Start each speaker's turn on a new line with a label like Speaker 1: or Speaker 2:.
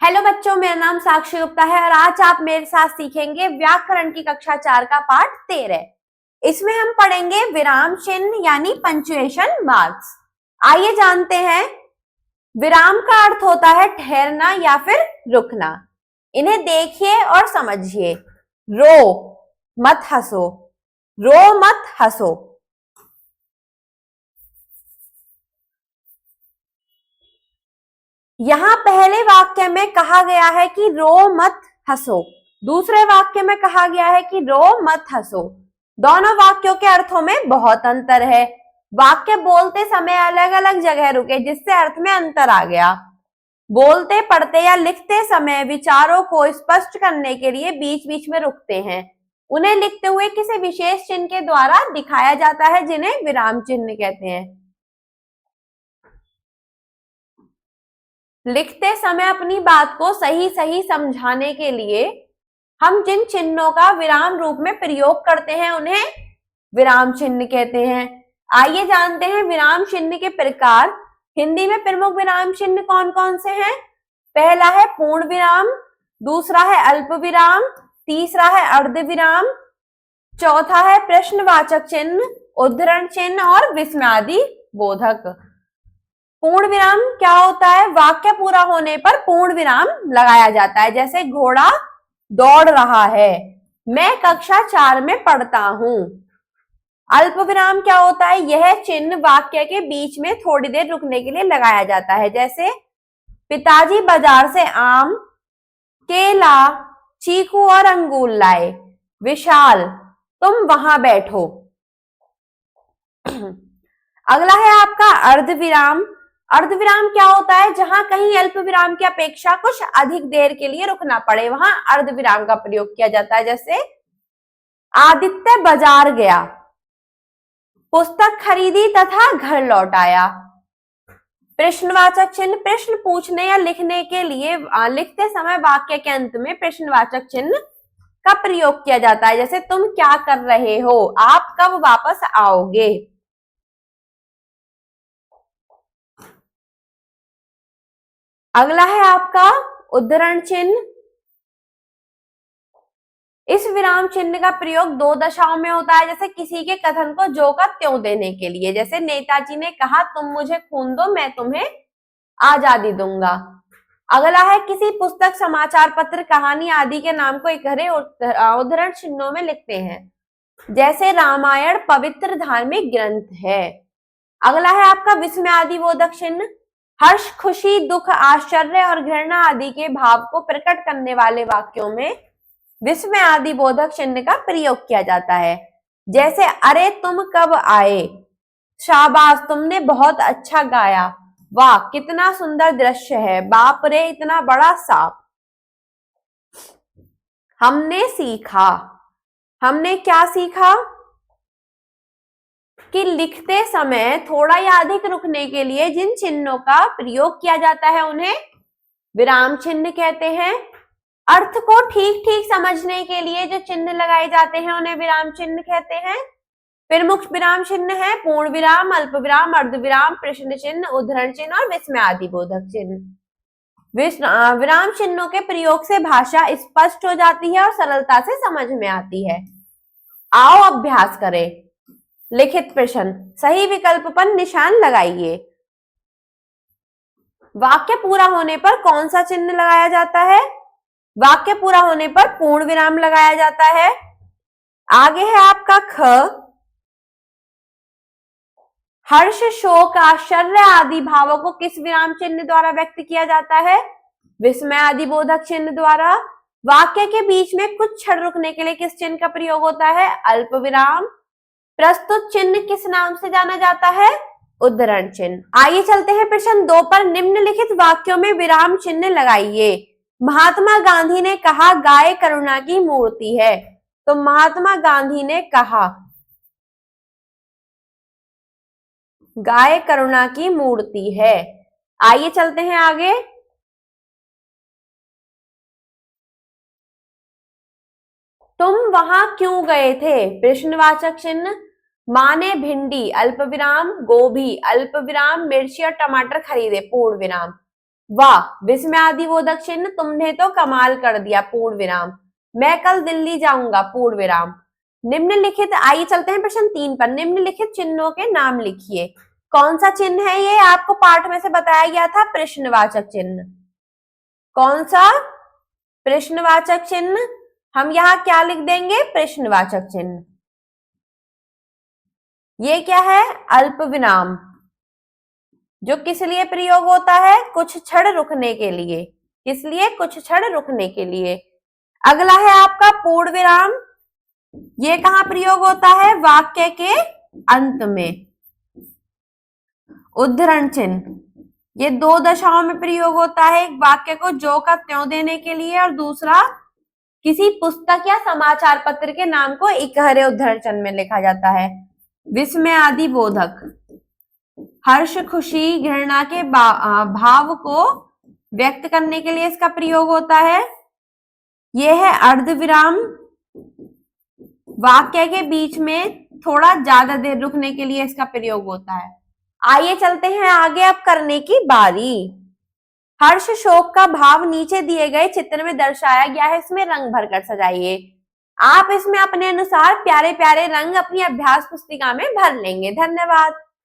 Speaker 1: Hello बच्चों, मेरा नाम साक्षी गुप्ता है और आज आप मेरे साथ सीखेंगे व्याकरण की कक्षा 4 का पाठ 13। इसमें हम पढ़ेंगे विराम चिन्ह यानी पंक्चुएशन मार्क्स। आइए जानते हैं। विराम का अर्थ होता है ठहरना या फिर रुकना। इन्हें देखिए और समझिए। रो मत हंसो, रो मत हंसो। यहां पहले वाक्य में कहा गया है कि रो मत हंसो, दूसरे वाक्य में कहा गया है कि रो मत हंसो। दोनों वाक्यों के अर्थों में बहुत अंतर है। वाक्य बोलते समय अलग अलग जगह रुके जिससे अर्थ में अंतर आ गया। बोलते पढ़ते या लिखते समय विचारों को स्पष्ट करने के लिए बीच बीच में रुकते हैं। उन्हें लिखते हुए किसी विशेष चिन्ह के द्वारा दिखाया जाता है जिन्हें विराम चिन्ह कहते हैं। लिखते समय अपनी बात को सही सही समझाने के लिए हम जिन चिन्हों का विराम रूप में प्रयोग करते हैं उन्हें विराम चिन्ह कहते हैं। आइए जानते हैं विराम चिन्ह के प्रकार। हिंदी में प्रमुख विराम चिन्ह कौन कौन से हैं? पहला है पूर्ण विराम, दूसरा है अल्प विराम, तीसरा है अर्ध विराम, चौथा है प्रश्नवाचक चिन्ह, उद्धरण चिन्ह और विस्मयादि बोधक। पूर्ण विराम क्या होता है? वाक्य पूरा होने पर पूर्ण विराम लगाया जाता है। जैसे घोड़ा दौड़ रहा है, मैं कक्षा 4 में पढ़ता हूं। अल्प विराम क्या होता है? यह चिन्ह वाक्य के बीच में थोड़ी देर रुकने के लिए लगाया जाता है। जैसे पिताजी बाजार से आम, केला, चीकू और अंगूर लाए। विशाल तुम वहां बैठो। अगला है आपका अर्ध विराम। अर्ध विराम क्या होता है? जहां कहीं अल्प विराम की अपेक्षा कुछ अधिक देर के लिए रुकना पड़े वहां अर्ध विराम का प्रयोग किया जाता है। जैसे आदित्य बाजार गया, पुस्तक खरीदी तथा घर लौट आया। प्रश्नवाचक चिन्ह प्रश्न पूछने या लिखने के लिए लिखते समय वाक्य के अंत में प्रश्नवाचक चिन्ह का प्रयोग किया जाता है। जैसे तुम क्या कर रहे हो, आप कब वापस आओगे। अगला है आपका उद्धरण चिन्ह। इस विराम चिन्ह का प्रयोग दो दशाओं में होता है। जैसे किसी के कथन को ज्यों का त्यों देने के लिए। जैसे नेताजी ने कहा तुम मुझे खून दो मैं तुम्हें आजादी दूंगा। अगला है किसी पुस्तक, समाचार पत्र, कहानी आदि के नाम को इकहरे उद्धरण चिन्हों में लिखते हैं। जैसे रामायण पवित्र धार्मिक ग्रंथ है। अगला है आपका विस्मयादि बोधक चिन्ह। हर्ष, खुशी, दुख, आश्चर्य और घृणा आदि के भाव को प्रकट करने वाले वाक्यों में विस्मयादि बोधक चिन्ह का प्रयोग किया जाता है। जैसे अरे तुम कब आए, शाबाश तुमने बहुत अच्छा गाया, वाह कितना सुंदर दृश्य है, बाप रे इतना बड़ा सांप। हमने सीखा। हमने क्या सीखा? कि लिखते समय थोड़ा या अधिक रुकने के लिए जिन चिन्हों का प्रयोग किया जाता है उन्हें विराम चिन्ह कहते हैं। अर्थ को ठीक ठीक समझने के लिए जो चिन्ह लगाए जाते हैं उन्हें विराम चिन्ह कहते हैं। प्रमुख विराम चिन्ह है पूर्ण विराम, अल्प विराम, अर्ध विराम, प्रश्न चिन्ह, उद्धरण चिन्ह और विस्मयादि बोधक चिन्ह। विराम चिन्हों के प्रयोग से भाषा स्पष्ट हो जाती है और सरलता से समझ में आती है। आओ अभ्यास करें। लिखित प्रश्न, सही विकल्प पर निशान लगाइए। वाक्य पूरा होने पर कौन सा चिन्ह लगाया जाता है? वाक्य पूरा होने पर पूर्ण विराम लगाया जाता है। आगे है आपका ख। हर्ष, शोक, आश्चर्य आदि भावों को किस विराम चिन्ह द्वारा व्यक्त किया जाता है? विस्मयादि बोधक चिन्ह द्वारा। वाक्य के बीच में कुछ क्षण रुकने के लिए किस चिन्ह का प्रयोग होता है? अल्प विराम। प्रस्तुत चिन्ह किस नाम से जाना जाता है? उद्धरण चिन्ह। आइए चलते हैं प्रश्न 2 पर। निम्नलिखित वाक्यों में विराम चिन्ह लगाइए। महात्मा गांधी ने कहा गाय करुणा की मूर्ति है। तो महात्मा गांधी ने कहा गाय करुणा की मूर्ति है। आइए चलते हैं आगे। तुम वहां क्यों गए थे? प्रश्नवाचक चिन्ह। मां ने भिंडी, अल्प विराम, गोभी, अल्प विराम, मिर्ची और टमाटर खरीदे, पूर्ण विराम। वाह विस्मयादिबोधक चिन्ह, तुमने तो कमाल कर दिया, पूर्ण विराम। मैं कल दिल्ली जाऊंगा, पूर्ण विराम। निम्नलिखित, आइए चलते हैं प्रश्न 3 पर। निम्नलिखित चिन्हों के नाम लिखिए। कौन सा चिन्ह है ये? आपको पाठ में से बताया गया था, प्रश्नवाचक चिन्ह। कौन सा? प्रश्नवाचक चिन्ह। हम यहाँ क्या लिख देंगे? प्रश्नवाचक चिन्ह। ये क्या है? अल्प विराम, जो किस लिए प्रयोग होता है? कुछ क्षण रुकने के लिए। किस लिए? कुछ क्षण रुकने के लिए। अगला है आपका पूर्ण विराम। ये कहाँ प्रयोग होता है? वाक्य के अंत में। उद्धरण चिन्ह, ये 2 दशाओं में प्रयोग होता है, एक वाक्य को जो का त्यों देने के लिए, और दूसरा किसी पुस्तक या समाचार पत्र के नाम को इकहरे उद्धरण चिन्ह में लिखा जाता है। विस्मयादिबोधक, हर्ष, खुशी, घृणा के भाव को व्यक्त करने के लिए इसका प्रयोग होता है। यह है अर्धविराम, वाक्य के बीच में थोड़ा ज्यादा देर रुकने के लिए इसका प्रयोग होता है। आइए चलते हैं आगे, अब करने की बारी। हर्ष शोक का भाव नीचे दिए गए चित्र में दर्शाया गया है, इसमें रंग भरकर सजाइए। आप इसमें अपने अनुसार प्यारे प्यारे रंग अपनी अभ्यास पुस्तिका में भर लेंगे। धन्यवाद।